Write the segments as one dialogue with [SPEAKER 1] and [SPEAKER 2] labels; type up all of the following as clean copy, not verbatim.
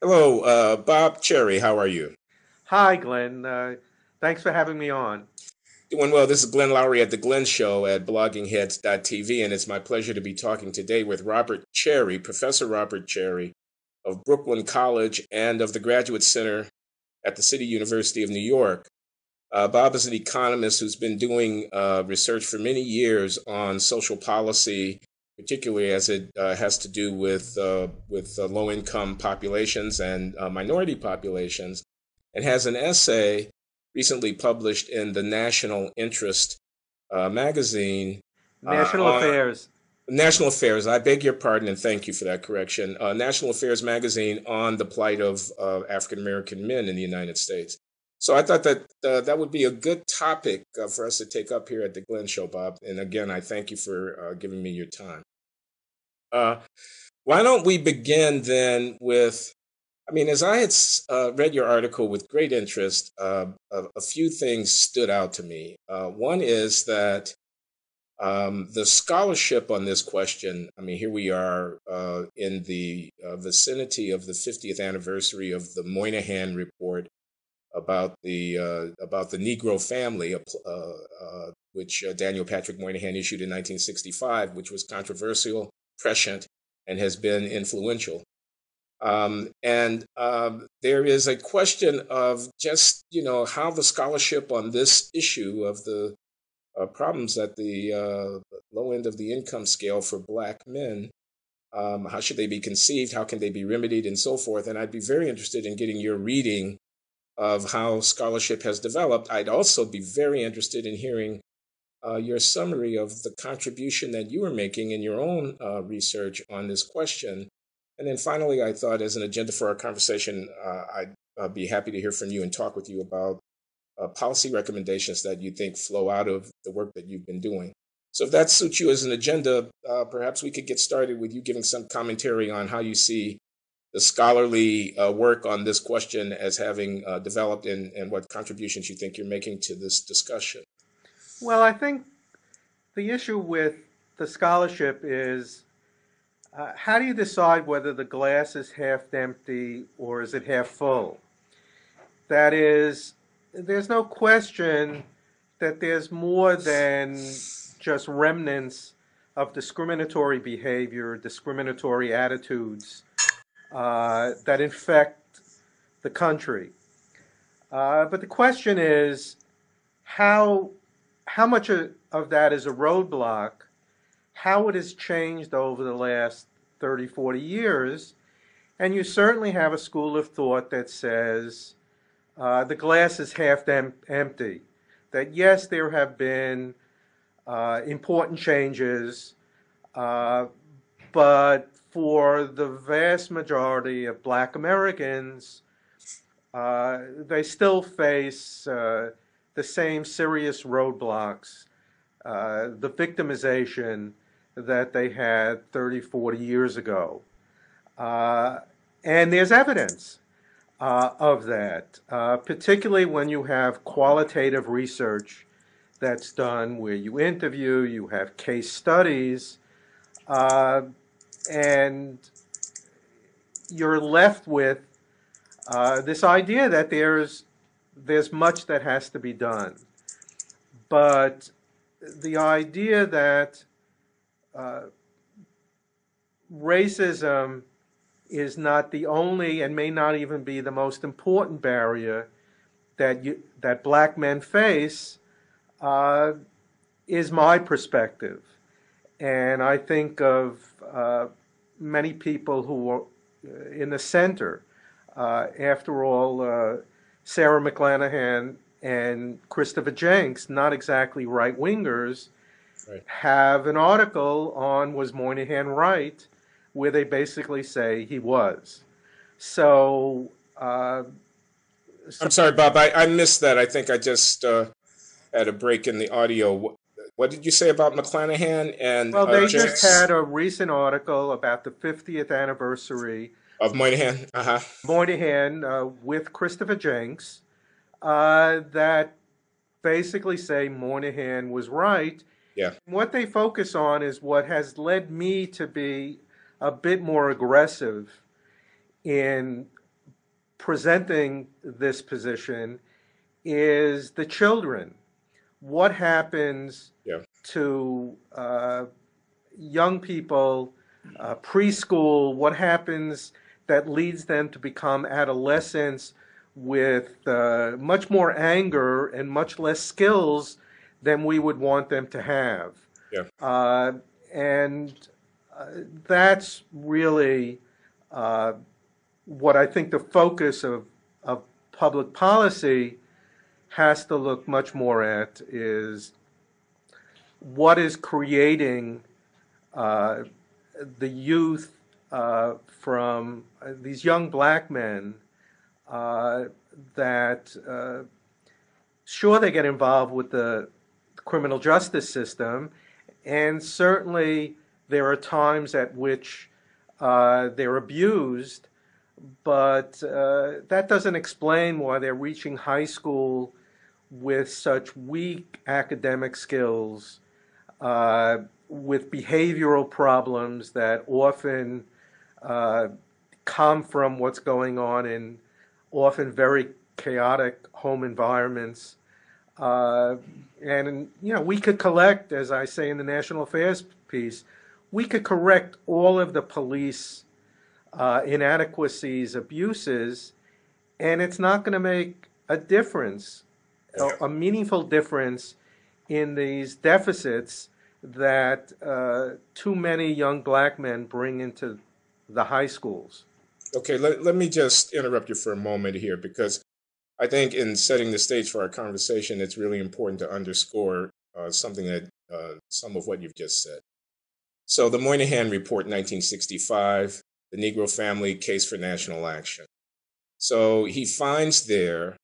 [SPEAKER 1] Hello, Bob Cherry. How are you?
[SPEAKER 2] Hi, Glenn. Thanks for having me on.
[SPEAKER 1] Doing well. This is Glenn Loury at The Glenn Show at bloggingheads.tv, and it's my pleasure to be talking today with Robert Cherry, Professor Robert Cherry of Brooklyn College and of the Graduate Center at the City University of New York. Bob is an economist who's been doing research for many years on social policy, particularly as it has to do with low-income populations and minority populations, and has an essay recently published in the National Interest magazine
[SPEAKER 2] National
[SPEAKER 1] on
[SPEAKER 2] Affairs.
[SPEAKER 1] National Affairs. I beg your pardon and thank you for that correction. National Affairs magazine on the plight of African American men in the United States. So I thought that that would be a good topic for us to take up here at the Glenn Show, Bob. And again, I thank you for giving me your time. Uh, why don't we begin then with? I mean, as I had read your article with great interest, a few things stood out to me. One is that the scholarship on this question, I mean, here we are in the vicinity of the 50th anniversary of the Moynihan Report about the Negro family, which Daniel Patrick Moynihan issued in 1965, which was controversial, prescient, and has been influential. And there is a question of just, how the scholarship on this issue of the problems at the low end of the income scale for Black men. How should they be conceived? How can they be remedied, and so forth? And I'd be very interested in getting your reading of how scholarship has developed. I'd also be very interested in hearing your summary of the contribution that you are making in your own research on this question. And then finally, I thought as an agenda for our conversation, I'd be happy to hear from you and talk with you about policy recommendations that you think flow out of the work that you've been doing. So, if that suits you as an agenda, perhaps we could get started with you giving some commentary on how you see the scholarly work on this question as having developed and what contributions you think you're making to this discussion.
[SPEAKER 2] Well, I think the issue with the scholarship is how do you decide whether the glass is half empty or is it half full? That is, there's no question that there's more than just remnants of discriminatory behavior, discriminatory attitudes that infect the country. But the question is how how much of that is a roadblock, how it has changed over the last 30, 40 years. And you certainly have a school of thought that says the glass is half empty. That yes, there have been important changes, uh, but for the vast majority of Black Americans, they still face the same serious roadblocks, the victimization that they had 30, 40 years ago. Uh, and there's evidence of that, particularly when you have qualitative research that's done where you interview, you have case studies, uh, and you're left with this idea that there's much that has to be done, but the idea that uh, racism is not the only and may not even be the most important barrier that Black men face uh, is my perspective, and I think of many people who are in the center. After all, Sarah McClanahan and Christopher Jenks, not exactly right wingers,
[SPEAKER 1] Right.
[SPEAKER 2] have an article on Was Moynihan Right, where they basically say he was. So, so
[SPEAKER 1] I'm sorry, Bob. I missed that. I think I just had a break in the audio. What did you say about McClanahan and
[SPEAKER 2] well, they just
[SPEAKER 1] Jenks
[SPEAKER 2] had a recent article about the 50th anniversary
[SPEAKER 1] of Moynihan? Uh huh.
[SPEAKER 2] Moynihan with Christopher Jenks that basically say Moynihan was right.
[SPEAKER 1] Yeah.
[SPEAKER 2] What they focus on is what has led me to be a bit more aggressive in presenting this position is the children. What happens
[SPEAKER 1] Yeah.
[SPEAKER 2] to young people, preschool? What happens that leads them to become adolescents with much more anger and much less skills than we would want them to have?
[SPEAKER 1] Yeah.
[SPEAKER 2] And that's really what I think the focus of public policy has to look much more at is what is creating the youth from these young black men that sure they get involved with the criminal justice system, and certainly there are times at which they're abused, but that doesn't explain why they're reaching high school with such weak academic skills, with behavioral problems that often come from what's going on in often very chaotic home environments. And, you know, we could collect, as I say in the National Affairs piece, we could correct all of the police inadequacies, abuses, and it's not going to make a difference, a meaningful difference in these deficits that too many young black men bring into the high schools.
[SPEAKER 1] Okay, let me just interrupt you for a moment here, because I think in setting the stage for our conversation, it's really important to underscore something that some of what you've just said. So the Moynihan Report, 1965, the Negro Family Case for National Action. So he finds there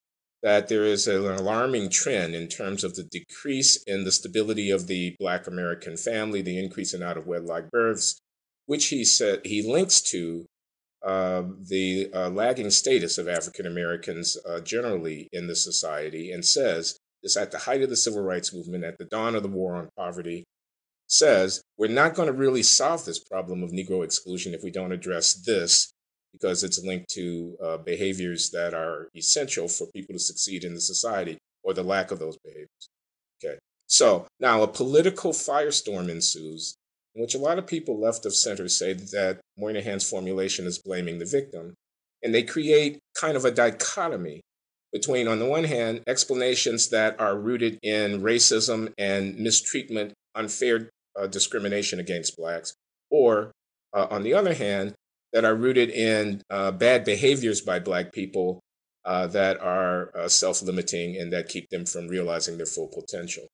[SPEAKER 1] that there is an alarming trend in terms of the decrease in the stability of the Black American family, the increase in out-of-wedlock births, which he said he links to the lagging status of African Americans generally in the society, and says this at the height of the civil rights movement, at the dawn of the war on poverty, says we're not going to really solve this problem of Negro exclusion if we don't address this, because it's linked to behaviors that are essential for people to succeed in the society, or the lack of those behaviors. Okay, so now a political firestorm ensues, in which a lot of people left of center say that Moynihan's formulation is blaming the victim. And they create kind of a dichotomy between, on the one hand, explanations that are rooted in racism and mistreatment, unfair discrimination against blacks, or on the other hand, that are rooted in bad behaviors by black people that are self-limiting and that keep them from realizing their full potential.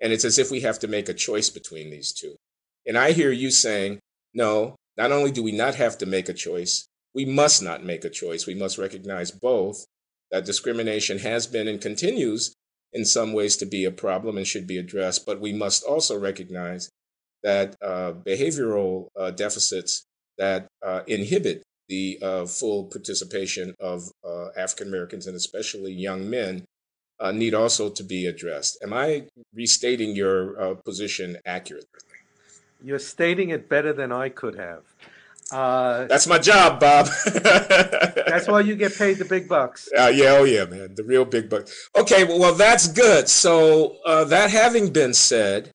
[SPEAKER 1] And it's as if we have to make a choice between these two. And I hear you saying, no, not only do we not have to make a choice, we must not make a choice. We must recognize both that discrimination has been and continues in some ways to be a problem and should be addressed, but we must also recognize that behavioral deficits that inhibit the full participation of African Americans, and especially young men, need also to be addressed. Am I restating your position accurately?
[SPEAKER 2] You're stating it better than I could have.
[SPEAKER 1] That's my job, Bob.
[SPEAKER 2] That's why you get paid the big bucks.
[SPEAKER 1] Yeah, oh yeah, man, the real big bucks. Okay, well, that's good. So that having been said,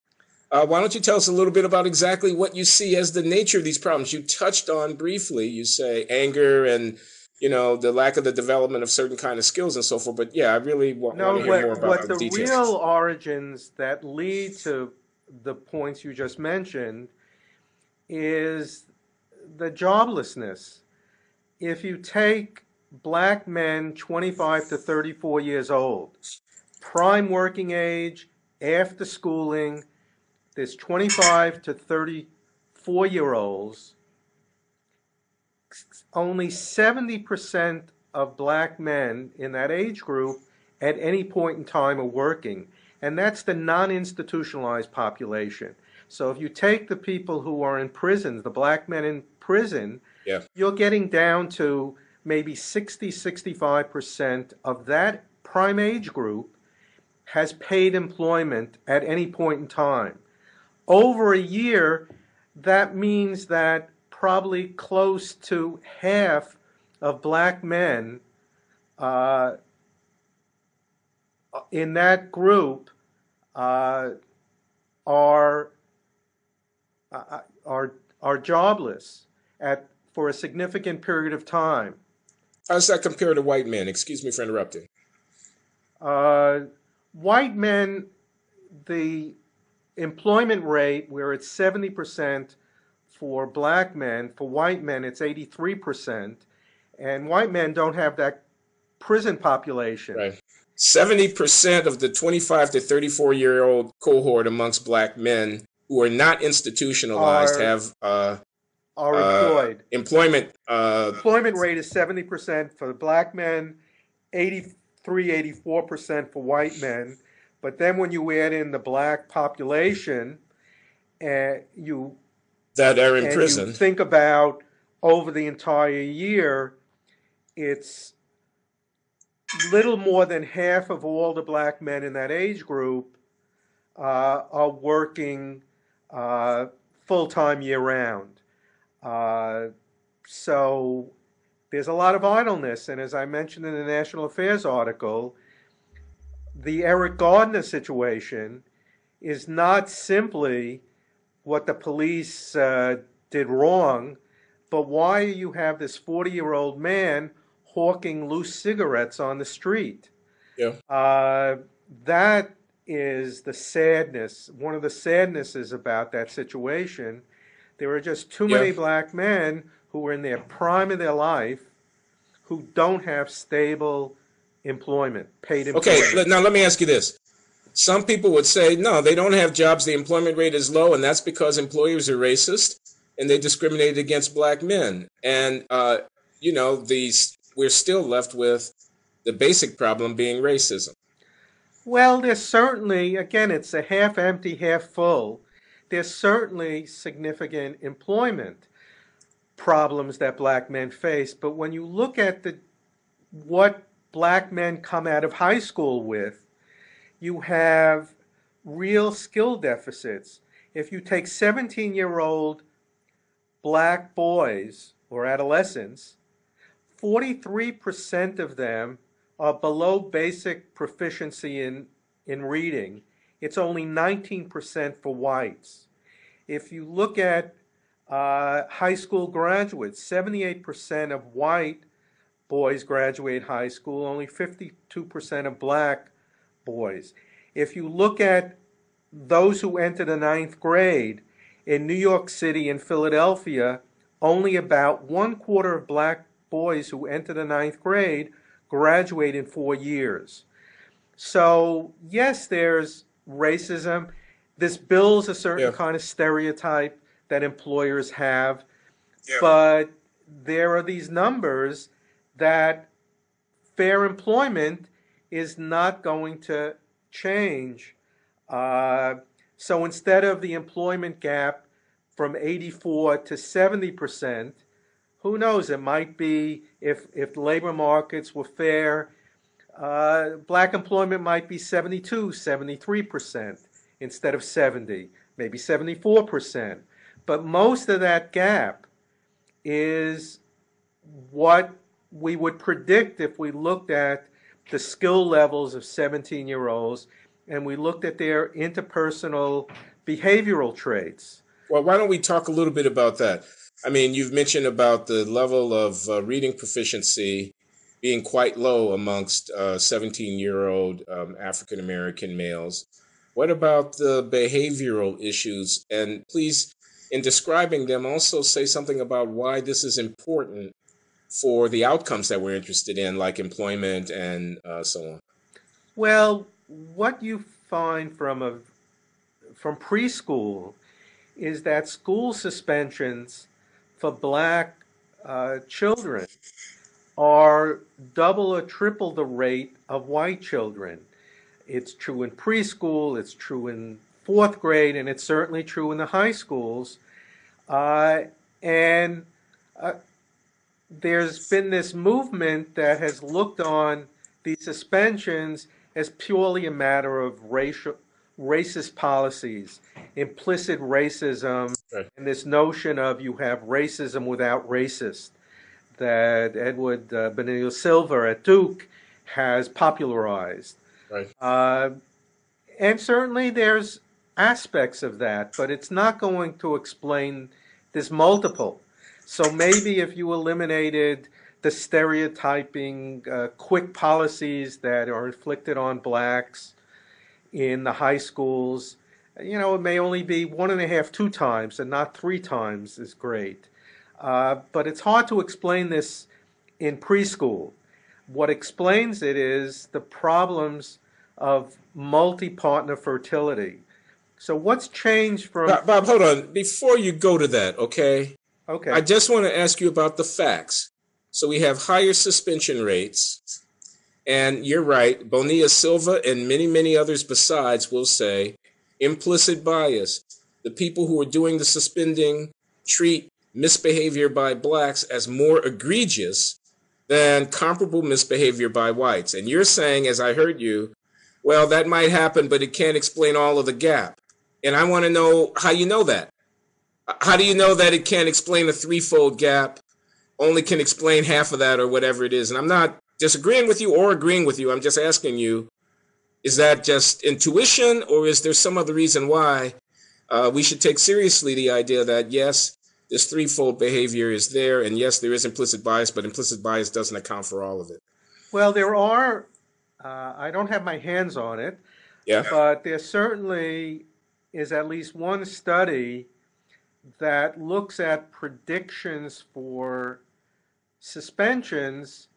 [SPEAKER 1] why don't you tell us a little bit about exactly what you see as the nature of these problems? You touched on briefly, you say anger and, you know, the lack of the development of certain kind of skills and so forth. But yeah, I really want to hear more about the details.
[SPEAKER 2] Real origins that lead to the points you just mentioned is the joblessness. If you take black men 25 to 34 years old, prime working age, after schooling, there's 25 to 34-year-olds, only 70% of black men in that age group at any point in time are working. And that's the non-institutionalized population. So if you take the people who are in prisons, the black men in prison,
[SPEAKER 1] yeah,
[SPEAKER 2] you're getting down to maybe 60-65% of that prime age group has paid employment at any point in time. Over a year, that means that probably close to half of black men uh, in that group uh, are are jobless for a significant period of time.
[SPEAKER 1] How does that compare to white men? Excuse me for interrupting.
[SPEAKER 2] Uh, White men, the employment rate where it's 70% for black men, for white men it's 83%, and white men don't have that prison population.
[SPEAKER 1] Right. 70% of the 25 to 34-year-old cohort amongst black men who are not institutionalized
[SPEAKER 2] are
[SPEAKER 1] have
[SPEAKER 2] employed.
[SPEAKER 1] employment.
[SPEAKER 2] Employment rate is 70% for the black men, 83, 84% for white men. But then when you add in the black population, and you
[SPEAKER 1] that are in
[SPEAKER 2] and you
[SPEAKER 1] prison.
[SPEAKER 2] think about over the entire year, it's little more than half of all the black men in that age group are working full-time year-round. So there's a lot of idleness, and as I mentioned in the National Affairs article, the Eric Gardner situation is not simply what the police did wrong, but why you have this 40-year-old man hawking loose cigarettes on the street.
[SPEAKER 1] Yeah.
[SPEAKER 2] That is the sadness. One of the sadnesses about that situation. There are just too many black men who are in their prime of their life who don't have stable employment, paid employment.
[SPEAKER 1] Okay, now let me ask you this. Some people would say, no, they don't have jobs, the employment rate is low, and that's because employers are racist and they discriminate against black men. And, we're still left with the basic problem being racism.
[SPEAKER 2] Well, there's certainly, again, it's a half empty, half full. There's certainly significant employment problems that black men face. But when you look at what black men come out of high school with, you have real skill deficits. If you take 17-year-old black boys or adolescents, 43% of them are below basic proficiency in reading. It's only 19% for whites. If you look at high school graduates, 78% of white boys graduate high school, only 52% of black boys. If you look at those who enter the 9th grade, in New York City and Philadelphia, only about 1/4 of black boys who enter the 9th grade graduate in 4 years. So, yes, there's racism. This builds a certain kind of stereotype that employers have. But there are these numbers that fair employment is not going to change. So instead of the employment gap from 84 to 70%, who knows, it might be, if labor markets were fair, black employment might be 72, 73% instead of 70, maybe 74%. But most of that gap is what we would predict if we looked at the skill levels of 17-year-olds and we looked at their interpersonal behavioral traits.
[SPEAKER 1] Well, why don't we talk a little bit about that? I mean, you've mentioned about the level of reading proficiency being quite low amongst 17-year-old African-American males. What about the behavioral issues? And please, in describing them, also say something about why this is important for the outcomes that we're interested in, like employment and so on.
[SPEAKER 2] Well, what you find from preschool is that school suspensions for black children are double or triple the rate of white children. It's true in preschool, it's true in 4th grade, and it's certainly true in the high schools. And there's been this movement that has looked on these suspensions as purely a matter of racist policies, implicit racism, and this notion of you have racism without racist, that Edward Benilde Silva at Duke has popularized.
[SPEAKER 1] Right.
[SPEAKER 2] And certainly there's aspects of that, but it's not going to explain this multiple. So maybe if you eliminated the stereotyping, quick policies that are inflicted on blacks in the high schools, it may only be 1.5, 2 times, and not 3 times as great. But it's hard to explain this in preschool. What explains it is the problems of multi-partner fertility. So what's changed from...
[SPEAKER 1] Bob, hold on. Before you go to that, okay?
[SPEAKER 2] Okay.
[SPEAKER 1] I just want to ask you about the facts. So we have higher suspension rates, and you're right, Bonilla Silva and many, many others besides will say implicit bias. The people who are doing the suspending treat misbehavior by blacks as more egregious than comparable misbehavior by whites. And you're saying, as I heard you, well, that might happen, but it can't explain all of the gap. And I want to know how you know that. How do you know that it can't explain a threefold gap, only can explain half of that or whatever it is? And I'm not disagreeing with you or agreeing with you. I'm just asking you, is that just intuition, or is there some other reason why we should take seriously the idea that, yes, this threefold behavior is there, and yes, there is implicit bias, but implicit bias doesn't account for all of it?
[SPEAKER 2] Well, there are, I don't have my hands on it,
[SPEAKER 1] Yeah.
[SPEAKER 2] but there certainly is at least one study that looks at predictions for suspensions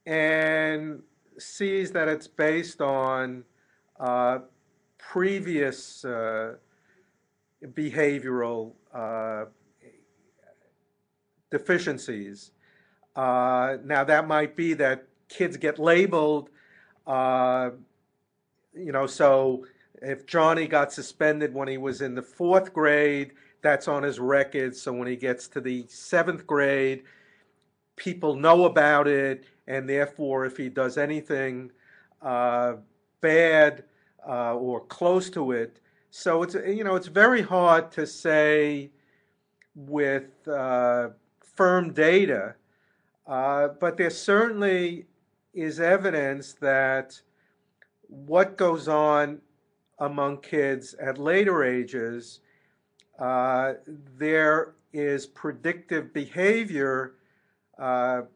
[SPEAKER 2] and sees that it's based on previous behavioral deficiencies. Now, that might be that kids get labeled, so if Johnny got suspended when he was in the 4th grade, that's on his record. So when he gets to the 7th grade, people know about it, and therefore if he does anything bad or close to it. So it's very hard to say with firm data, but there certainly is evidence that what goes on among kids at later ages, there is predictive behavior of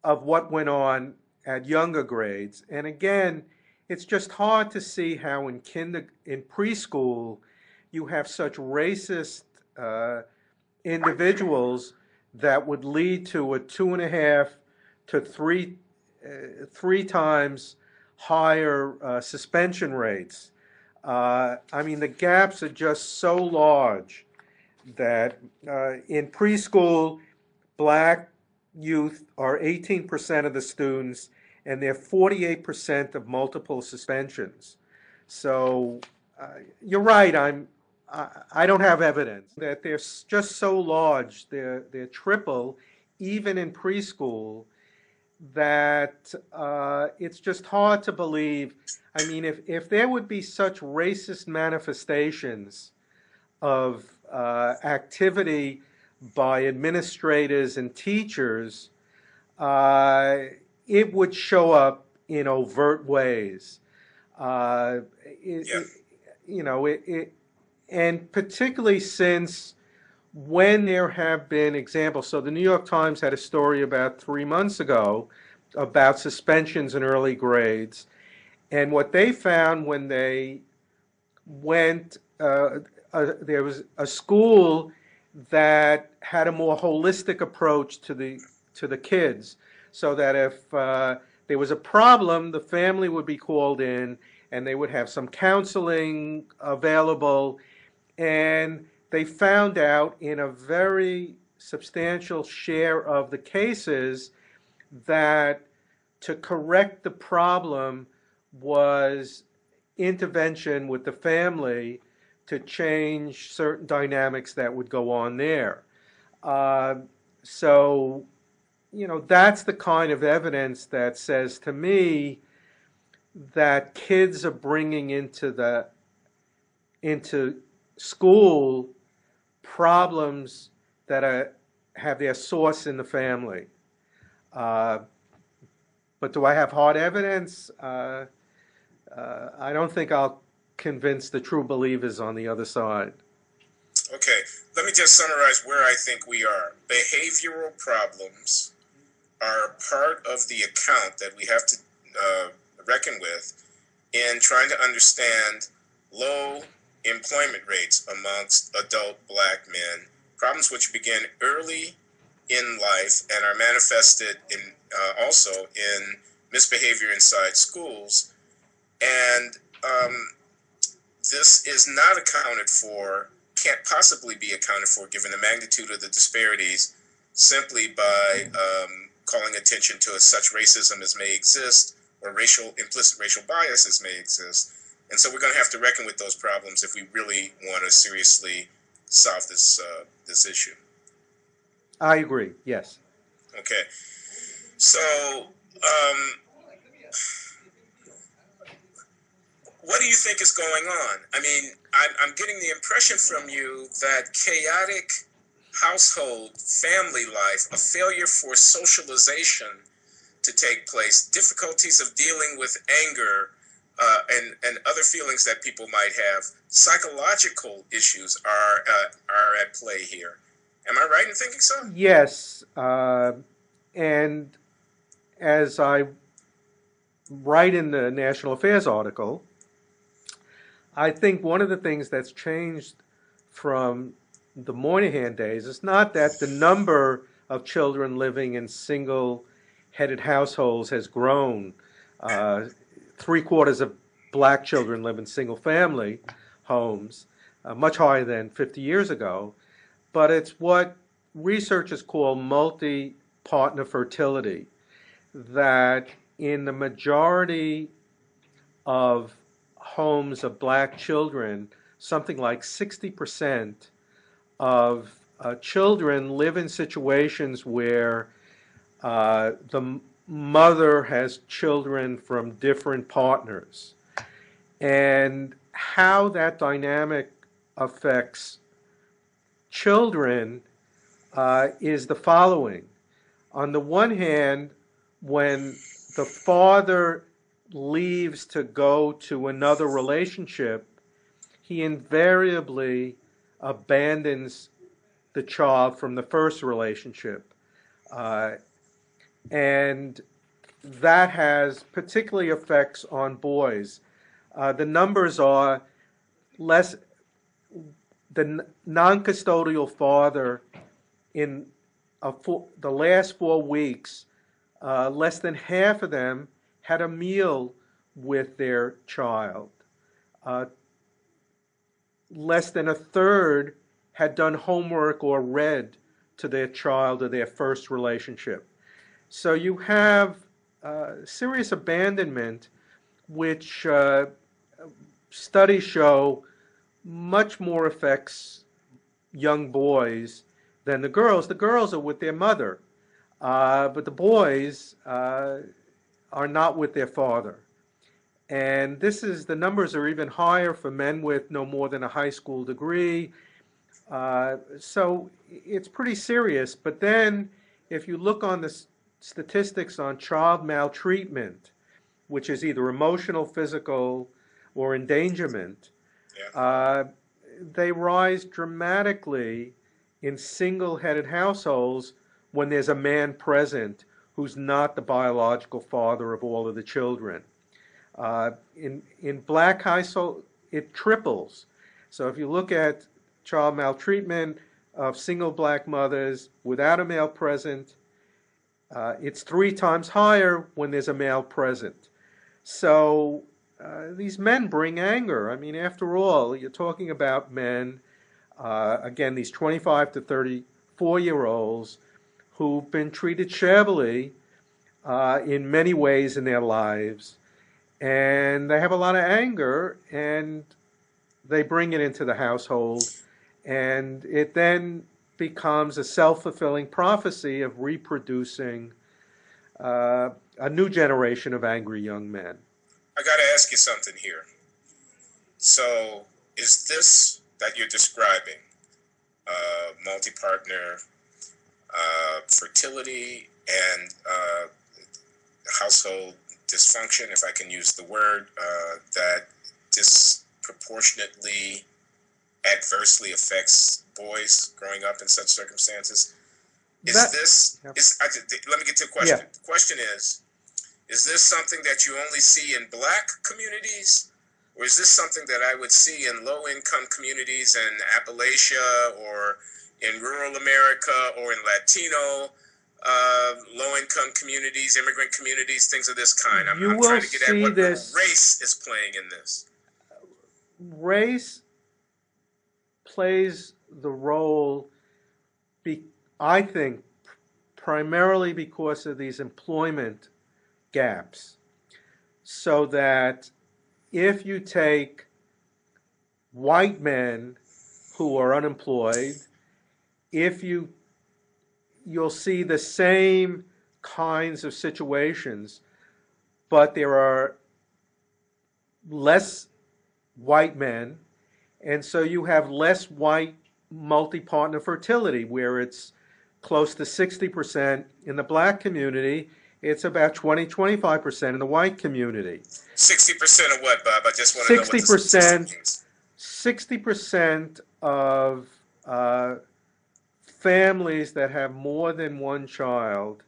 [SPEAKER 2] what went on at younger grades. And again, it's just hard to see how in preschool you have such racist individuals that would lead to a 2.5 to 3 times higher suspension rates. I mean, the gaps are just so large that in preschool, black youth are 18% of the students, and they're 48% of multiple suspensions. So you're right. I don't have evidence that they're just so large. They're triple, even in preschool, that it's just hard to believe. I mean, if there would be such racist manifestations of activity by administrators and teachers, it would show up in overt ways. And particularly since when there have been examples. So the New York Times had a story about 3 months ago about suspensions in early grades. And what they found when they went, there was a school that had a more holistic approach to the kids, so that if there was a problem, the family would be called in and they would have some counseling available. And they found out in a very substantial share of the cases that to correct the problem was intervention with the family to change certain dynamics that would go on there. So, that's the kind of evidence that says to me that kids are bringing into school problems that are have their source in the family. Uh, but do I have hard evidence? I don't think I'll convince the true believers on the other side.
[SPEAKER 1] Okay, let me just summarize where I think we are. Behavioral problems are part of the account that we have to reckon with in trying to understand low employment rates amongst adult black men, problems which begin early in life and are manifested in also in misbehavior inside schools. And this is not accounted for, can't possibly be accounted for given the magnitude of the disparities simply by calling attention to such racism as may exist or implicit racial biases may exist. And so we're going to have to reckon with those problems if we really want to seriously solve this issue.
[SPEAKER 2] I agree, yes.
[SPEAKER 1] Okay. So, what do you think is going on? I mean, I'm getting the impression from you that chaotic household family life, a failure for socialization to take place, difficulties of dealing with anger and other feelings that people might have, psychological issues are at play here. Am I right in thinking so?
[SPEAKER 2] Yes, and as I write in the National Affairs article, I think one of the things that's changed from the Moynihan days is not that the number of children living in single-headed households has grown. Three-quarters of black children live in single-family homes, much higher than 50 years ago. But it's what researchers call multi-partner fertility, that in the majority of homes of black children, something like 60% of children live in situations where the mother has children from different partners. And how that dynamic affects children is the following. On the one hand, when the father leaves to go to another relationship, he invariably abandons the child from the first relationship. And that has particularly effects on boys. The numbers are less, the non-custodial father in the last 4 weeks, less than half of them had a meal with their child. Less than a third had done homework or read to their child or their first relationship. So you have serious abandonment, which studies show much more affects young boys than the girls. The girls are with their mother, but the boys are not with their father. And the numbers are even higher for men with no more than a high school degree. So it's pretty serious. But then if you look on the statistics on child maltreatment, which is either emotional, physical, or endangerment, they rise dramatically in single-headed households when there's a man present who's not the biological father of all of the children. In black households, it triples. So if you look at child maltreatment of single black mothers without a male present, it's 3 times higher when there's a male present. So these men bring anger. I mean, after all, you're talking about men, again, these 25 to 34-year-olds who've been treated shabbily in many ways in their lives. And they have a lot of anger, and they bring it into the household. And it then becomes a self-fulfilling prophecy of reproducing a new generation of angry young men.
[SPEAKER 1] I got to ask you something here. So, is this that you're describing, multi-partner fertility and household dysfunction, if I can use the word, that disproportionately adversely affects boys growing up in such circumstances. Let me get to a question.
[SPEAKER 2] Yeah.
[SPEAKER 1] The question is this something that you only see in black communities, or is this something that I would see in low-income communities in Appalachia or in rural America or in Latino low-income communities, immigrant communities, things of this kind? I'm trying to get at what role race is playing in this.
[SPEAKER 2] Race plays the role, I think, primarily because of these employment gaps. So that if you take white men who are unemployed, you'll see the same kinds of situations, but there are less white men, and so you have less white multi-partner fertility, where it's close to 60% in the black community. It's about 20-25% in the white community.
[SPEAKER 1] 60% of what, Bob? I just want to know what the statistic means.
[SPEAKER 2] 60% of families that have more than one child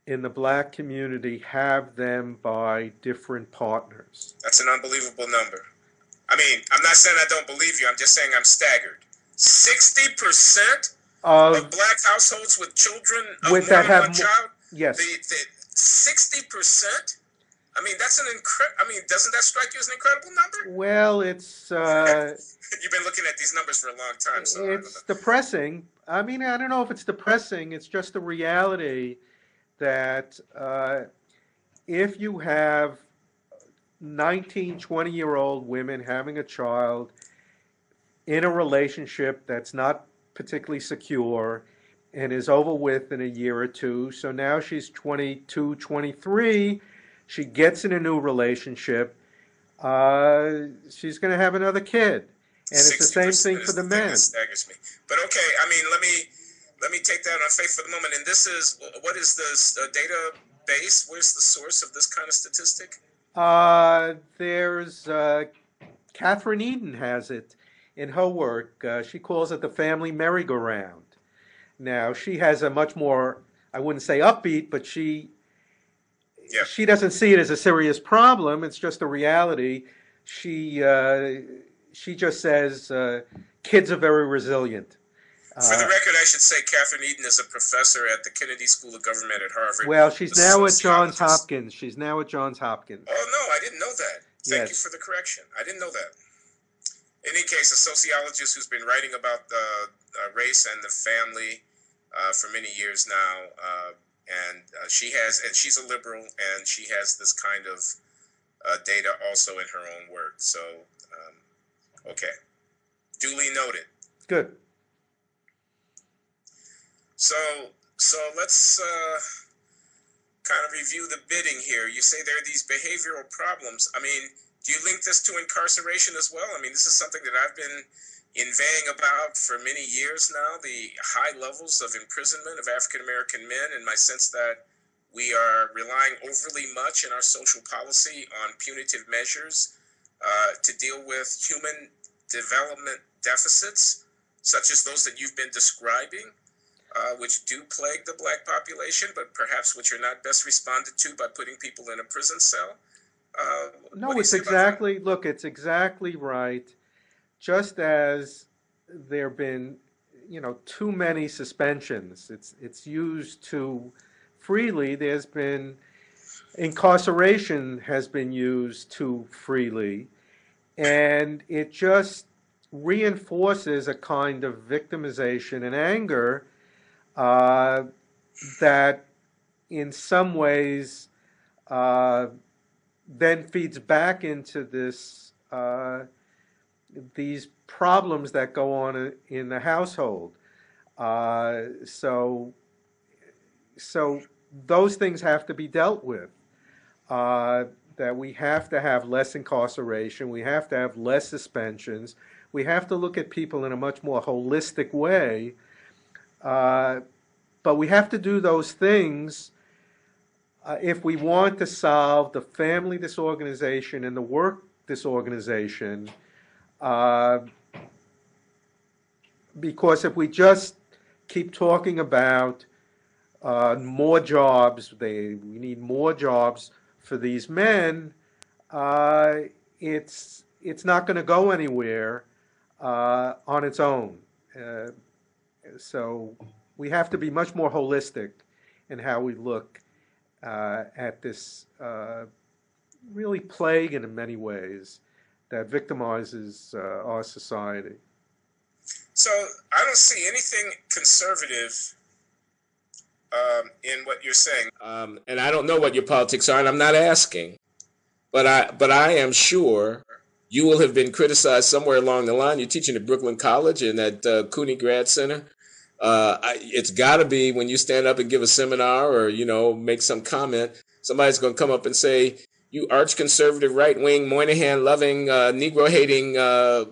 [SPEAKER 2] in the black community have them by different partners.
[SPEAKER 1] That's an unbelievable number. I mean, I'm not saying I don't believe you. I'm just saying I'm staggered. 60% of black households with children of more than one child?
[SPEAKER 2] Yes.
[SPEAKER 1] The 60%? I mean, that's doesn't that strike you as an incredible number?
[SPEAKER 2] Well, it's...
[SPEAKER 1] You've been looking at these numbers for a long time, so...
[SPEAKER 2] It's depressing. I mean, I don't know if it's depressing. It's just the reality that if you have 19, 20-year-old women having a child in a relationship that's not particularly secure and is over with in a year or two, so now she's 22, 23, she gets in a new relationship, she's going to have another kid. And it's the same thing for the men.
[SPEAKER 1] That staggers me. But okay, I mean, let me take that on faith for the moment. And this is, what is this database? Where's the source of this kind of statistic?
[SPEAKER 2] There's Catherine Eden has it in her work. She calls it the family merry-go-round. Now, she has a much more, I wouldn't say upbeat, but she doesn't see it as a serious problem. It's just a reality. She just says kids are very resilient.
[SPEAKER 1] For the record, I should say Catherine Eden is a professor at the Kennedy School of Government at Harvard.
[SPEAKER 2] Well, she's now at Johns Hopkins. Oh, no,
[SPEAKER 1] I didn't know that. Thank you for the correction. I didn't know that. In any case, a sociologist who's been writing about race and the family for many years now, and she's a liberal, and she has this kind of data also in her own work. So, okay, duly noted.
[SPEAKER 2] Good.
[SPEAKER 1] So let's kind of review the bidding here. You say there are these behavioral problems. I mean, do you link this to incarceration as well? I mean, this is something that I've been inveighing about for many years now, the high levels of imprisonment of African-American men, and my sense that we are relying overly much in our social policy on punitive measures to deal with human development deficits, such as those that you've been describing, which do plague the black population, but perhaps which are not best responded to by putting people in a prison cell.
[SPEAKER 2] No, it's exactly, look, it's exactly right. Just as there have been, too many suspensions, it's used too freely. There's been, incarceration has been used too freely, and it just reinforces a kind of victimization and anger that in some ways then feeds back into these problems that go on in the household. So those things have to be dealt with. That we have to have less incarceration, we have to have less suspensions, we have to look at people in a much more holistic way. But we have to do those things if we want to solve the family disorganization and the work disorganization. Uh, because if we just keep talking about more jobs, we need more jobs for these men, uh, it's not going to go anywhere on its own. Uh, so we have to be much more holistic in how we look at this really plague in many ways that victimizes our society.
[SPEAKER 1] So I don't see anything conservative in what you're saying. And I don't know what your politics are, and I'm not asking. But I am sure you will have been criticized somewhere along the line. You're teaching at Brooklyn College and at Cooney Grad Center. It's got to be when you stand up and give a seminar or make some comment, somebody's going to come up and say, "You arch conservative, right wing, Moynihan loving, Negro hating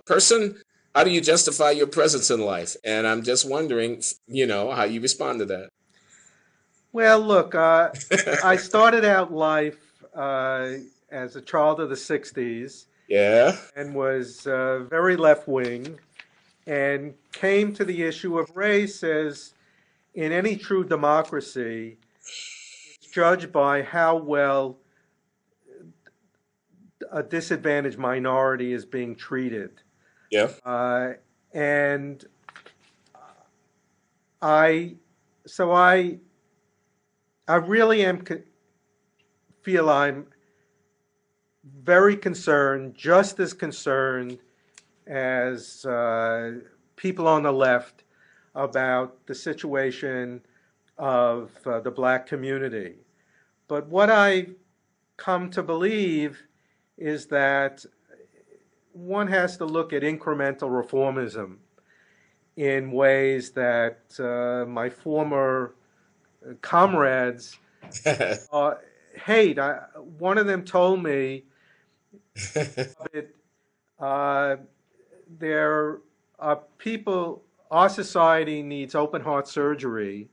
[SPEAKER 1] person. How do you justify your presence in life?" And I'm just wondering, how you respond to that.
[SPEAKER 2] Well, look, I started out life as a child of the 60s
[SPEAKER 1] Yeah.
[SPEAKER 2] and was very left wing and came to the issue of race as in any true democracy, it's judged by how well a disadvantaged minority is being treated.
[SPEAKER 1] Yeah.
[SPEAKER 2] And I, so I really feel I'm very concerned, just as concerned as people on the left about the situation of the black community. But what I come to believe is that one has to look at incremental reformism in ways that my former comrades hate. One of them told me that there are people, our society needs open heart surgery,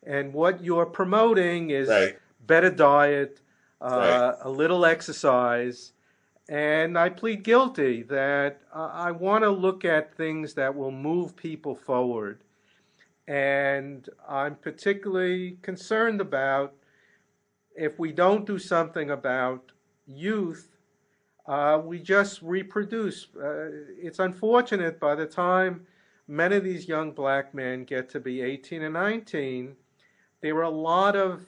[SPEAKER 2] and what you're promoting is
[SPEAKER 1] Right.
[SPEAKER 2] better diet,
[SPEAKER 1] Right.
[SPEAKER 2] a little exercise, and I plead guilty that I want to look at things that will move people forward. And I'm particularly concerned about if we don't do something about youth, we just reproduce. It's unfortunate by the time many of these young black men get to be 18 and 19, there are a lot of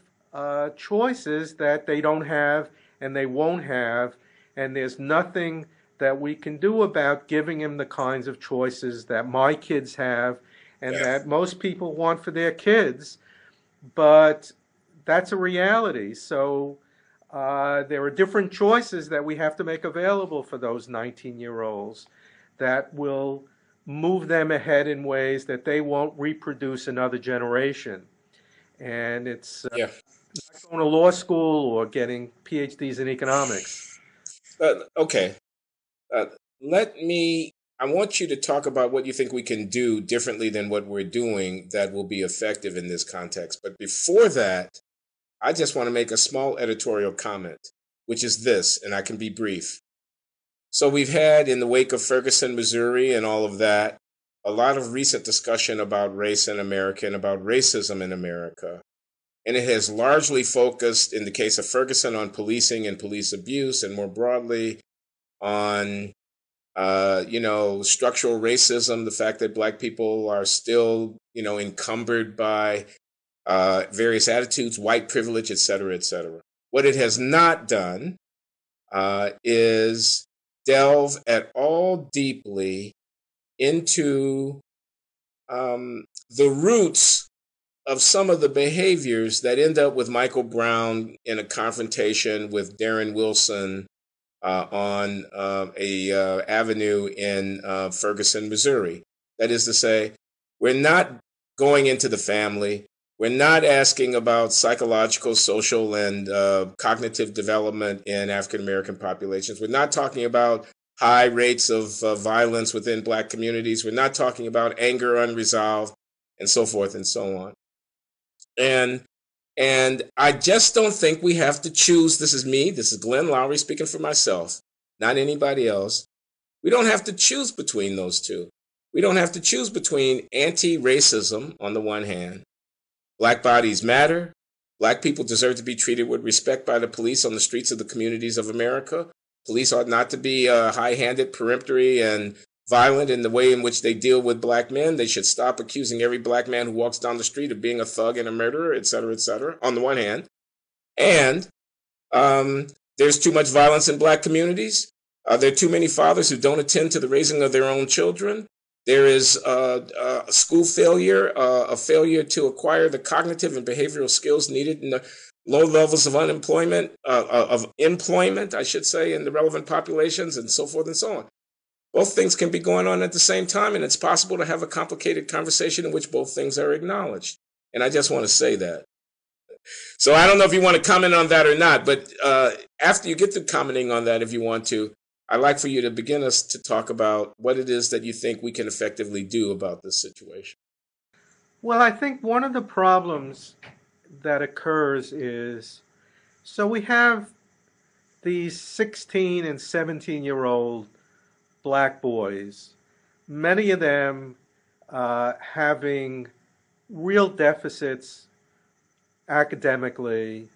[SPEAKER 2] choices that they don't have and they won't have, and there's nothing that we can do about giving them the kinds of choices that my kids have and that most people want for their kids. But that's a reality. So there are different choices that we have to make available for those 19-year-olds that will move them ahead in ways that they won't reproduce another generation. And it's not going to law school or getting PhDs in economics.
[SPEAKER 1] Okay. Uh, I want you to talk about what you think we can do differently than what we're doing that will be effective in this context. But before that, I just want to make a small editorial comment, which is this, and I can be brief. So we've had, in the wake of Ferguson, Missouri, and all of that, a lot of recent discussion about race in America and about racism in America. And it has largely focused, in the case of Ferguson, on policing and police abuse, and more broadly on, structural racism, the fact that black people are still, encumbered by various attitudes, white privilege, et cetera, et cetera. What it has not done is delve at all deeply into the roots of some of the behaviors that end up with Michael Brown in a confrontation with Darren Wilson on a avenue in Ferguson, Missouri. That is to say, we're not going into the family. We're not asking about psychological, social, and cognitive development in African American populations. We're not talking about high rates of violence within black communities. We're not talking about anger unresolved, and so forth and so on. And I just don't think we have to choose. This is me. This is Glenn Loury speaking for myself, not anybody else. We don't have to choose between those two. We don't have to choose between anti-racism on the one hand, Black bodies matter, Black people deserve to be treated with respect by the police on the streets of the communities of America. Police ought not to be high-handed, peremptory, and violent in the way in which they deal with Black men. They should stop accusing every Black man who walks down the street of being a thug and a murderer, et cetera, on the one hand. And there's too much violence in Black communities. There are too many fathers who don't attend to the raising of their own children. There is school failure, a failure to acquire the cognitive and behavioral skills needed in the low levels of unemployment, of employment, I should say, in the relevant populations, and so forth and so on. Both things can be going on at the same time, and it's possible to have a complicated conversation in which both things are acknowledged. And I just want to say that. So I don't know if you want to comment on that or not, but after you get to commenting on that, if you want to, I'd like for you to begin us to talk about what it is that you think we can effectively do about this situation.
[SPEAKER 2] Well, I think one of the problems that occurs is, so we have these 16 and 17-year-old Black boys, many of them having real deficits academically,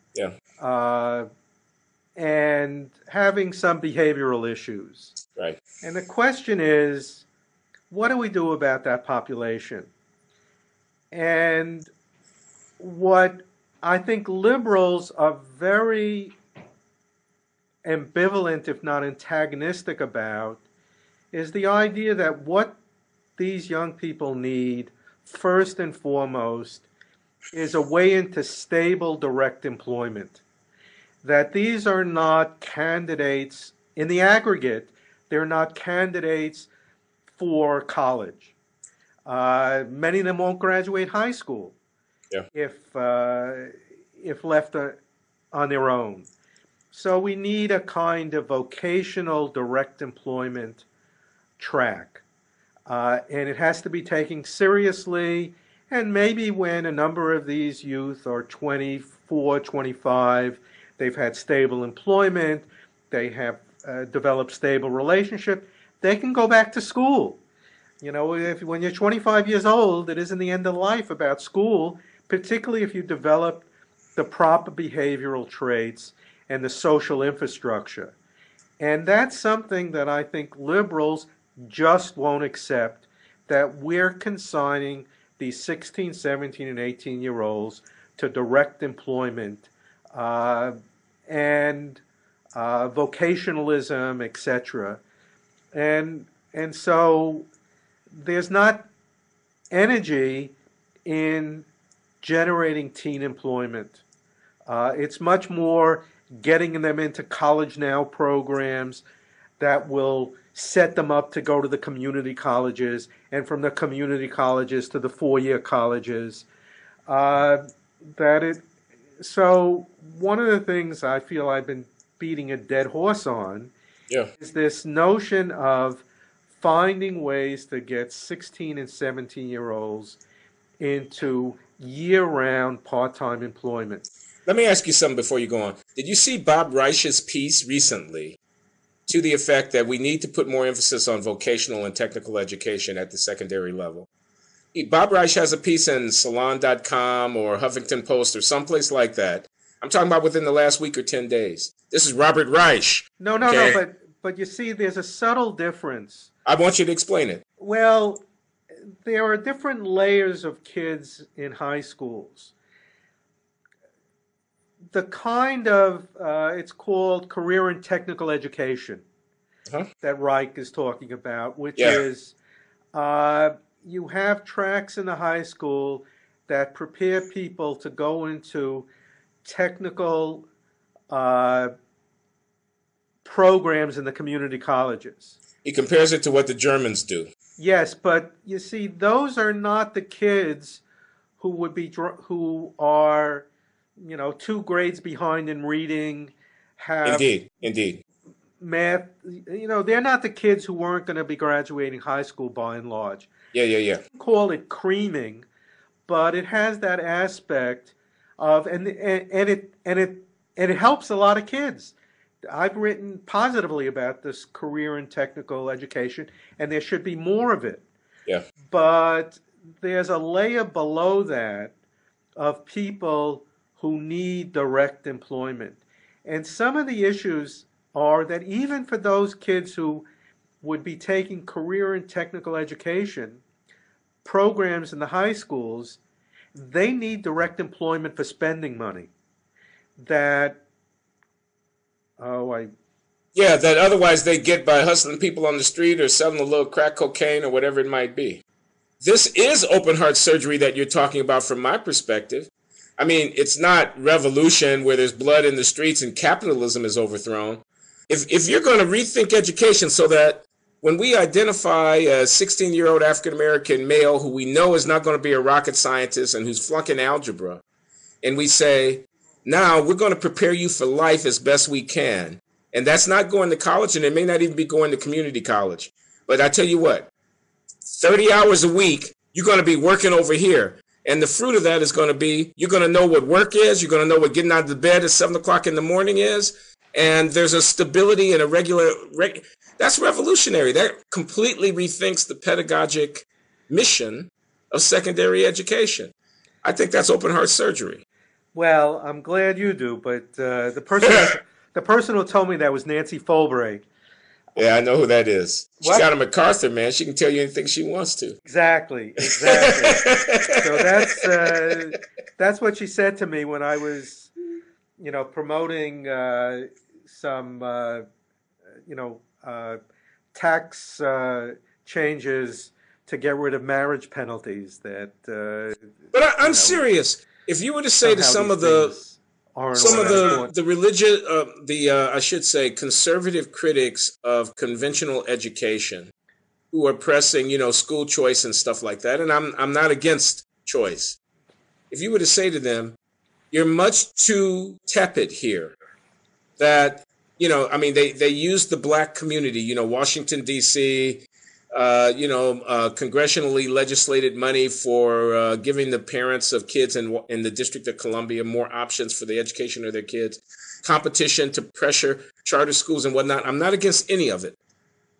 [SPEAKER 2] and having some behavioral issues.
[SPEAKER 1] Right.
[SPEAKER 2] And the question is, what do we do about that population? And what I think liberals are very ambivalent, if not antagonistic about, is the idea that what these young people need, first and foremost, is a way into stable direct employment. That these are not candidates, in the aggregate, they're not candidates for college. Many of them won't graduate high school if left on their own. So we need a kind of vocational direct employment track. And it has to be taken seriously. And maybe when a number of these youth are 24, 25, they've had stable employment, they have developed stable relationship, they can go back to school. You know, when you're 25 years old, it isn't the end of life about school, particularly if you develop the proper behavioral traits and the social infrastructure. And that's something that I think liberals just won't accept, that we're consigning these 16, 17, and 18-year-olds to direct employment and vocationalism, etc. And so there's not energy in generating teen employment. It's much more getting them into college now programs that will set them up to go to the community colleges, and from the community colleges to the four-year colleges. So one of the things I feel I've been beating a dead horse on is this notion of finding ways to get 16 and 17-year-olds into year-round part-time employment.
[SPEAKER 1] Let me ask you something before you go on. Did you see Bob Reich's piece recently to the effect that we need to put more emphasis on vocational and technical education at the secondary level? Bob Reich has a piece in Salon.com or Huffington Post or someplace like that. I'm talking about within the last week or 10 days. This is Robert Reich.
[SPEAKER 2] No, but you see, there's a subtle difference.
[SPEAKER 1] I want you to explain it.
[SPEAKER 2] Well, there are different layers of kids in high schools. The kind of, it's called career and technical education that Reich is talking about, which is you have tracks in the high school that prepare people to go into technical programs in the community colleges.
[SPEAKER 1] He compares it to what the Germans do.
[SPEAKER 2] Yes, but you see, those are not the kids who are, 2 grades behind in reading, have
[SPEAKER 1] indeed
[SPEAKER 2] math. They're not the kids who weren't going to be graduating high school by and large.
[SPEAKER 1] Yeah.
[SPEAKER 2] Call it creaming, but it has that aspect of and it helps a lot of kids. I've written positively about this career in technical education, and there should be more of it.
[SPEAKER 1] Yeah.
[SPEAKER 2] But there's a layer below that of people who need direct employment. And some of the issues are that even for those kids who would be taking career and technical education programs in the high schools, they need direct employment for spending money. That,
[SPEAKER 1] Yeah, that otherwise they get by hustling people on the street or selling a little crack cocaine or whatever it might be. This is open heart surgery that you're talking about from my perspective. I mean, it's not revolution where there's blood in the streets and capitalism is overthrown. If you're going to rethink education so that when we identify a 16-year-old African-American male who we know is not going to be a rocket scientist and who's flunking algebra, and we say, now we're going to prepare you for life as best we can. And that's not going to college, and it may not even be going to community college. But I tell you what, 30 hours a week, you're going to be working over here. And the fruit of that is going to be, you're going to know what work is. You're going to know what getting out of the bed at 7 o'clock in the morning is. And there's a stability and a that's revolutionary. That completely rethinks the pedagogic mission of secondary education. I think that's open heart surgery.
[SPEAKER 2] well, I'm glad you do, but the person who told me that was Nancy Fulbright.
[SPEAKER 1] Yeah, I know who that is. She's
[SPEAKER 2] What?
[SPEAKER 1] got a MacArthur, man. She can tell you anything she wants to.
[SPEAKER 2] Exactly. So that's what she said to me when I was, promoting some, tax changes to get rid of marriage penalties.
[SPEAKER 1] But I'm serious. If you were to say to some of the religious, I should say, conservative critics of conventional education, who are pressing, school choice and stuff like that, and I'm not against choice. If you were to say to them, you're much too tepid here, that they use the black community, Washington D.C., congressionally legislated money for giving the parents of kids in the District of Columbia more options for the education of their kids, competition to pressure charter schools and whatnot. I'm not against any of it.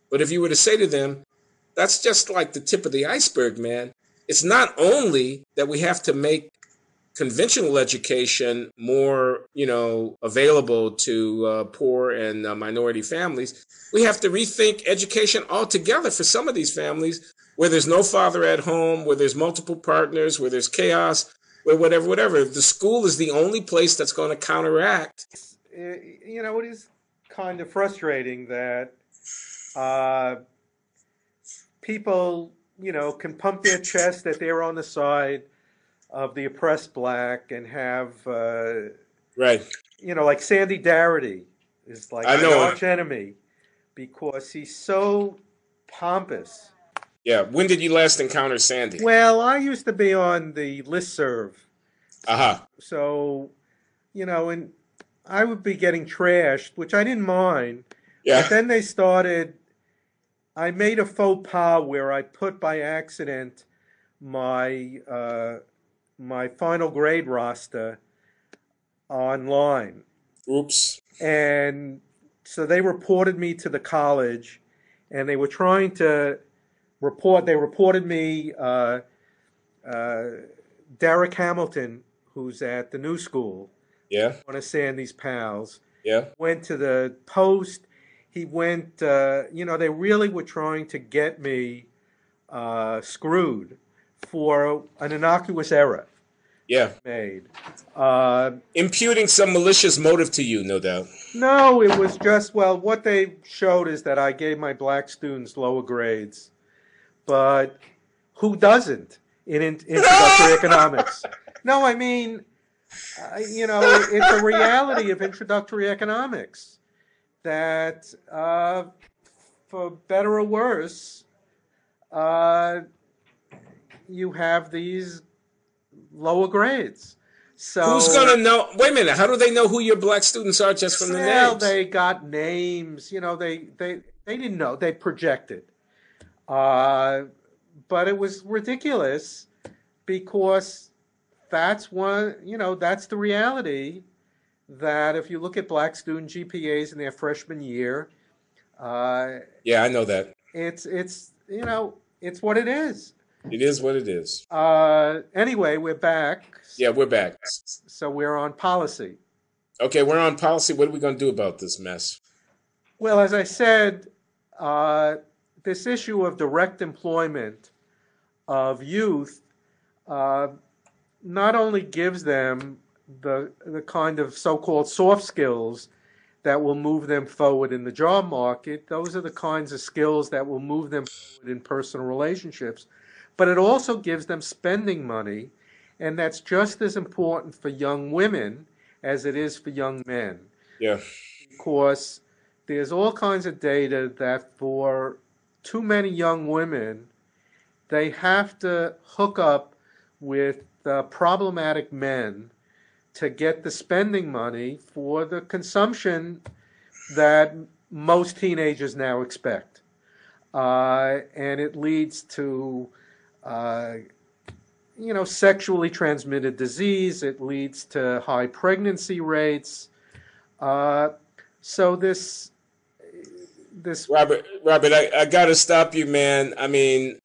[SPEAKER 1] But if you were to say to them, that's just like the tip of the iceberg, man. It's not only that we have to make conventional education more, available to poor and minority families. We have to rethink education altogether for some of these families where there's no father at home, where there's multiple partners, where there's chaos, where whatever. The school is the only place that's going to counteract.
[SPEAKER 2] It is kind of frustrating that people, can pump their chest that they're on the side of the oppressed black and have,
[SPEAKER 1] right.
[SPEAKER 2] Like Sandy Darity is like an arch enemy because he's so pompous.
[SPEAKER 1] Yeah. When did you last encounter Sandy?
[SPEAKER 2] Well, I used to be on the listserv.
[SPEAKER 1] Uh-huh.
[SPEAKER 2] So, and I would be getting trashed, which I didn't mind.
[SPEAKER 1] Yeah.
[SPEAKER 2] But then I made a faux pas where I put by accident my final grade roster online.
[SPEAKER 1] Oops.
[SPEAKER 2] And so they reported me to the college, and they were trying to they reported me, Derek Hamilton, who's at the new school.
[SPEAKER 1] Yeah.
[SPEAKER 2] One of Sandy's pals.
[SPEAKER 1] Yeah.
[SPEAKER 2] Went to the Post. He went, they really were trying to get me screwed for an innocuous error.
[SPEAKER 1] Yeah.
[SPEAKER 2] Made.
[SPEAKER 1] Imputing some malicious motive to you, no doubt.
[SPEAKER 2] No, it was just, what they showed is that I gave my black students lower grades. But who doesn't in introductory economics? No, I mean, it's a reality of introductory economics that, for better or worse, you have these lower grades. So
[SPEAKER 1] who's going to know? Wait a minute. How do they know who your black students are just from the names?
[SPEAKER 2] Well, they got names. They didn't know. They projected. But it was ridiculous because that's that's the reality that if you look at black student GPAs in their freshman year, uh,
[SPEAKER 1] Yeah, I know that.
[SPEAKER 2] it's what it is.
[SPEAKER 1] It is what it is.
[SPEAKER 2] Anyway, we're back.
[SPEAKER 1] Yeah, we're back.
[SPEAKER 2] So we're on policy.
[SPEAKER 1] Okay, we're on policy. What are we going to do about this mess?
[SPEAKER 2] Well, as I said, uh, this issue of direct employment of youth uh, not only gives them the kind of so-called soft skills that will move them forward in the job market. Those are the kinds of skills that will move them forward in personal relationships. But it also gives them spending money, and that's just as important for young women as it is for young men.
[SPEAKER 1] Yeah.
[SPEAKER 2] Because there's all kinds of data that for too many young women, they have to hook up with problematic men to get the spending money for the consumption that most teenagers now expect. And it leads to, sexually transmitted disease. It leads to high pregnancy rates. So this
[SPEAKER 1] Robert, I got to stop you, man. I mean,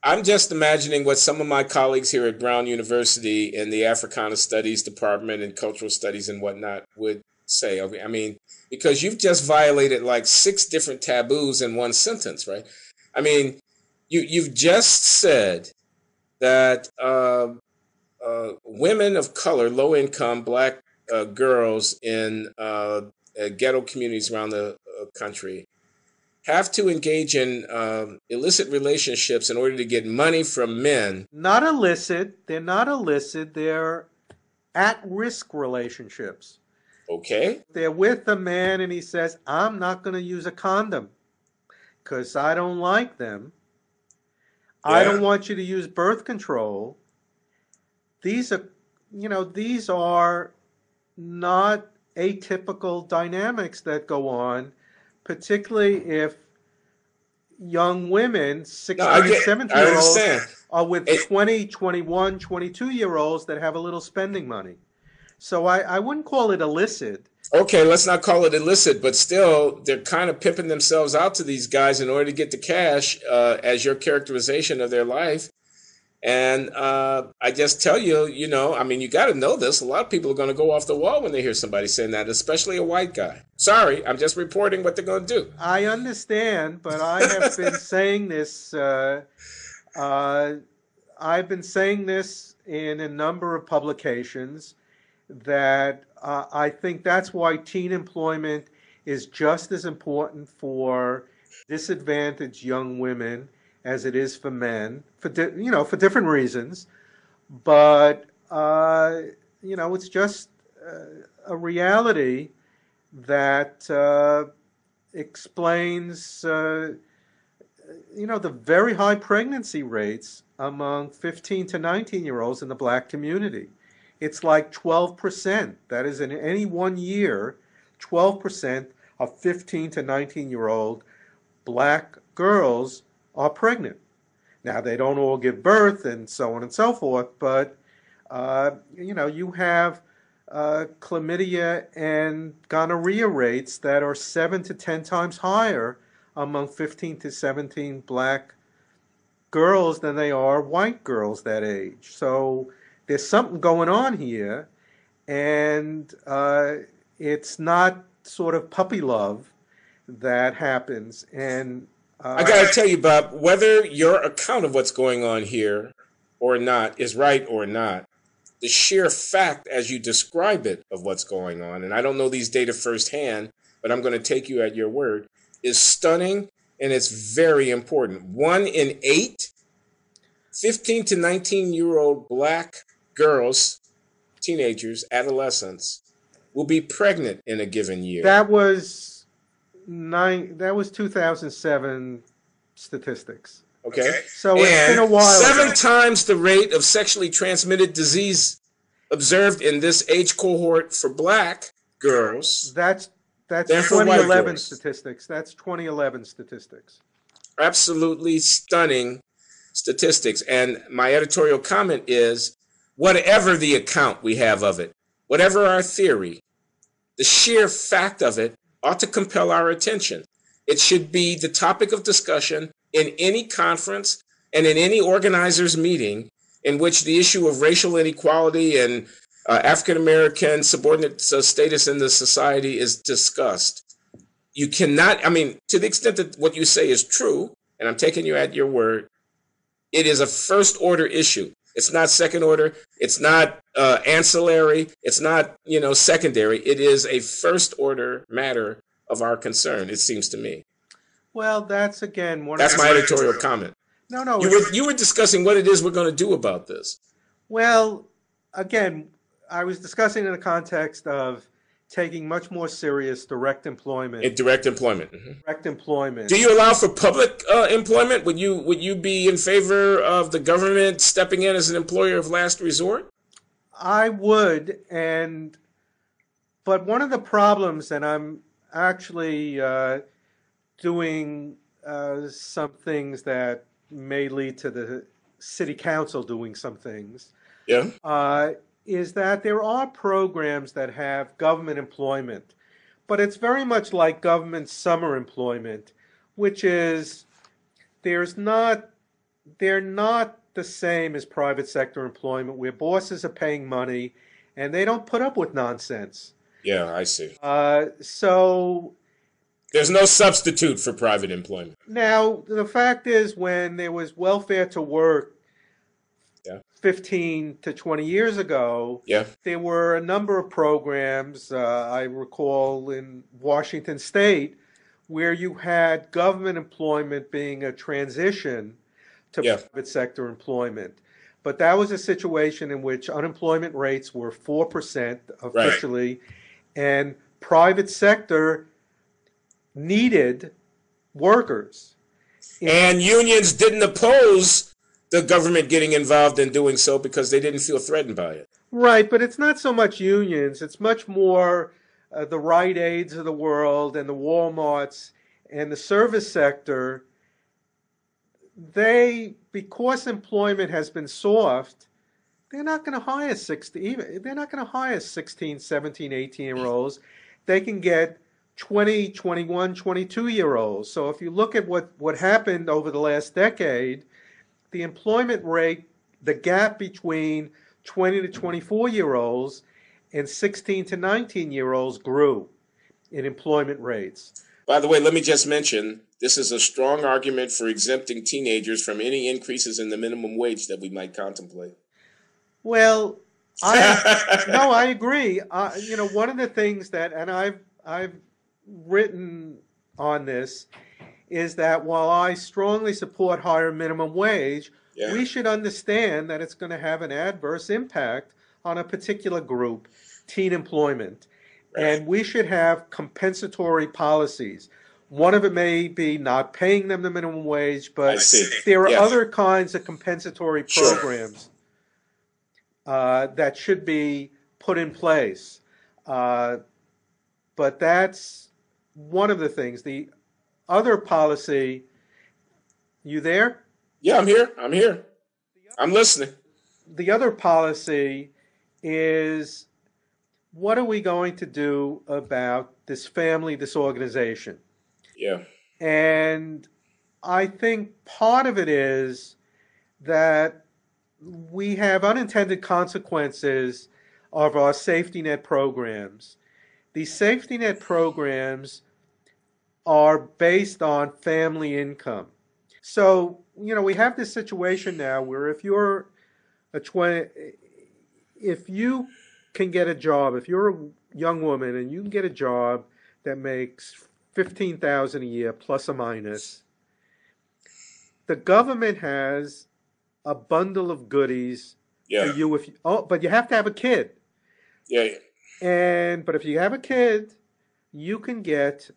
[SPEAKER 1] I'm just imagining what some of my colleagues here at Brown University in the Africana Studies Department and Cultural Studies and whatnot would say. Okay, I mean, because you've just violated like 6 different taboos in one sentence, right? I mean, you've just said that women of color, low income, black girls in ghetto communities around the country have to engage in illicit relationships in order to get money from men.
[SPEAKER 2] not illicit. They're not illicit. They're at-risk relationships.
[SPEAKER 1] Okay.
[SPEAKER 2] They're with a man and he says, I'm not going to use a condom because I don't like them. I don't
[SPEAKER 1] Yeah.
[SPEAKER 2] want you to use birth control. These are, these are not atypical dynamics that go on, particularly if young women,
[SPEAKER 1] No, I
[SPEAKER 2] 16,
[SPEAKER 1] get.
[SPEAKER 2] 17
[SPEAKER 1] I
[SPEAKER 2] year olds,
[SPEAKER 1] understand.
[SPEAKER 2] are with
[SPEAKER 1] It,
[SPEAKER 2] 20, 21, 22 year olds that have a little spending money. So I wouldn't call it illicit.
[SPEAKER 1] okay, let's not call it illicit, but still, they're kind of pimping themselves out to these guys in order to get the cash, as your characterization of their life. And I just tell you, I mean, you got to know this. A lot of people are going to go off the wall when they hear somebody saying that, especially a white guy. Sorry, I'm just reporting what they're going to do.
[SPEAKER 2] I understand, but I have been saying this. I've been saying this in a number of publications that I think that's why teen employment is just as important for disadvantaged young women as it is for men, for for different reasons. But it's just a reality that explains the very high pregnancy rates among 15 to 19 year olds in the black community. It's like 12%. That is, in any one year, 12% of 15 to 19-year-old black girls are pregnant. Now, they don't all give birth and so on and so forth, but, you have chlamydia and gonorrhea rates that are 7 to 10 times higher among 15 to 17 black girls than they are white girls that age. So there's something going on here, and it's not sort of puppy love that happens. And
[SPEAKER 1] I got to tell you, Bob, whether your account of what's going on here or not is right or not, the sheer fact as you describe it of what's going on, and I don't know these data firsthand, but I'm going to take you at your word, is stunning, and it's very important. 1 in 8 15 to 19-year-old black girls, teenagers, adolescents, will be pregnant in a given year.
[SPEAKER 2] that was 2007 statistics.
[SPEAKER 1] Okay?
[SPEAKER 2] So it's been a
[SPEAKER 1] And
[SPEAKER 2] while
[SPEAKER 1] 7
[SPEAKER 2] ago.
[SPEAKER 1] times the rate of sexually transmitted disease observed in this age cohort for black girls
[SPEAKER 2] That's
[SPEAKER 1] than for white
[SPEAKER 2] 2011
[SPEAKER 1] girls.
[SPEAKER 2] statistics. That's 2011 statistics.
[SPEAKER 1] Absolutely stunning. statistics. And my editorial comment is, whatever the account we have of it, whatever our theory, the sheer fact of it ought to compel our attention. It should be the topic of discussion in any conference and in any organizer's meeting in which the issue of racial inequality and African American subordinate status in the society is discussed. You cannot, I mean, to the extent that what you say is true, and I'm taking you at your word, it is a first order issue. It's not second order. It's not ancillary. It's not, secondary. It is a first order matter of our concern, it seems to me.
[SPEAKER 2] Well, that's again one.
[SPEAKER 1] That's my editorial comment.
[SPEAKER 2] No.
[SPEAKER 1] You were discussing what it is we're going to do about this.
[SPEAKER 2] Well, again, I was discussing in the context of taking much more serious direct employment.
[SPEAKER 1] Direct employment. Mm-hmm.
[SPEAKER 2] Direct employment.
[SPEAKER 1] Do you allow for public employment? Would you be in favor of the government stepping in as an employer of last resort?
[SPEAKER 2] I would, but one of the problems, and I'm actually doing some things that may lead to the city council doing some things.
[SPEAKER 1] Yeah.
[SPEAKER 2] Is that there are programs that have government employment, but it's very much like government summer employment, which is they're not the same as private sector employment where bosses are paying money and they don't put up with nonsense.
[SPEAKER 1] Yeah, I see.
[SPEAKER 2] So
[SPEAKER 1] there's no substitute for private employment.
[SPEAKER 2] Now, the fact is, when there was welfare to work 15 to 20 years ago, there were a number of programs, I recall in Washington State, where you had government employment being a transition to private sector employment. But that was a situation in which unemployment rates were 4% officially, and private sector needed workers.
[SPEAKER 1] And unions didn't oppose the government getting involved in doing so because they didn't feel threatened by it.
[SPEAKER 2] Right, but it's not so much unions. It's much more the Rite Aids of the world and the Walmarts and the service sector. Because employment has been soft, they're not going to hire 16, 17, 18-year-olds. They can get 20, 21, 22-year-olds. So if you look at what happened over the last decade, the employment rate, the gap between 20 to 24-year-olds and 16 to 19-year-olds grew in employment rates.
[SPEAKER 1] By the way, let me just mention, this is a strong argument for exempting teenagers from any increases in the minimum wage that we might contemplate.
[SPEAKER 2] Well, I agree. One of the things that, and I've written on this, is that while I strongly support higher minimum wage, we should understand that it's going to have an adverse impact on a particular group, teen employment. Right. And we should have compensatory policies. One of it may be not paying them the minimum wage, but there are other kinds of compensatory programs that should be put in place. But that's one of the things. The other policy, you there?
[SPEAKER 1] Yeah, I'm here. I'm listening.
[SPEAKER 2] The other policy is, what are we going to do about this family disorganization?
[SPEAKER 1] Yeah.
[SPEAKER 2] And I think part of it is that we have unintended consequences of our safety net programs. These safety net programs are based on family income. So, we have this situation now where if you can get a job, if you're a young woman and you can get a job that makes $15,000 a year plus or minus, the government has a bundle of goodies for you but you have to have a kid.
[SPEAKER 1] Yeah.
[SPEAKER 2] But if you have a kid, you can get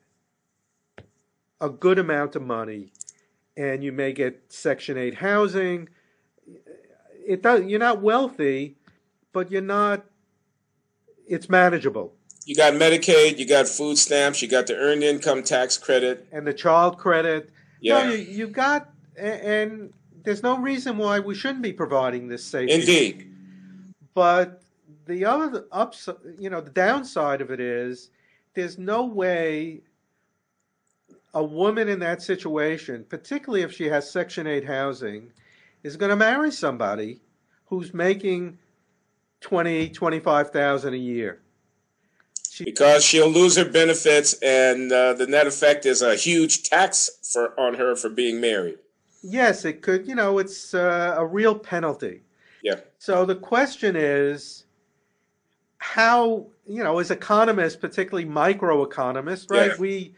[SPEAKER 2] a good amount of money, and you may get Section 8 housing. You're not wealthy, but it's manageable.
[SPEAKER 1] You got Medicaid, you got food stamps, you got the earned income tax credit.
[SPEAKER 2] And the child credit.
[SPEAKER 1] Yeah.
[SPEAKER 2] No, you got, and there's no reason why we shouldn't be providing this safety.
[SPEAKER 1] Indeed.
[SPEAKER 2] But the other the downside of it is there's no way a woman in that situation, particularly if she has Section 8 housing, is going to marry somebody who's making 25,000 a year.
[SPEAKER 1] Because she'll lose her benefits, and the net effect is a huge tax on her for being married.
[SPEAKER 2] Yes, it could. It's a real penalty.
[SPEAKER 1] Yeah.
[SPEAKER 2] So the question is, how, as economists, particularly microeconomists, right?
[SPEAKER 1] Yeah.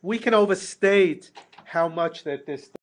[SPEAKER 2] We can overstate how much that this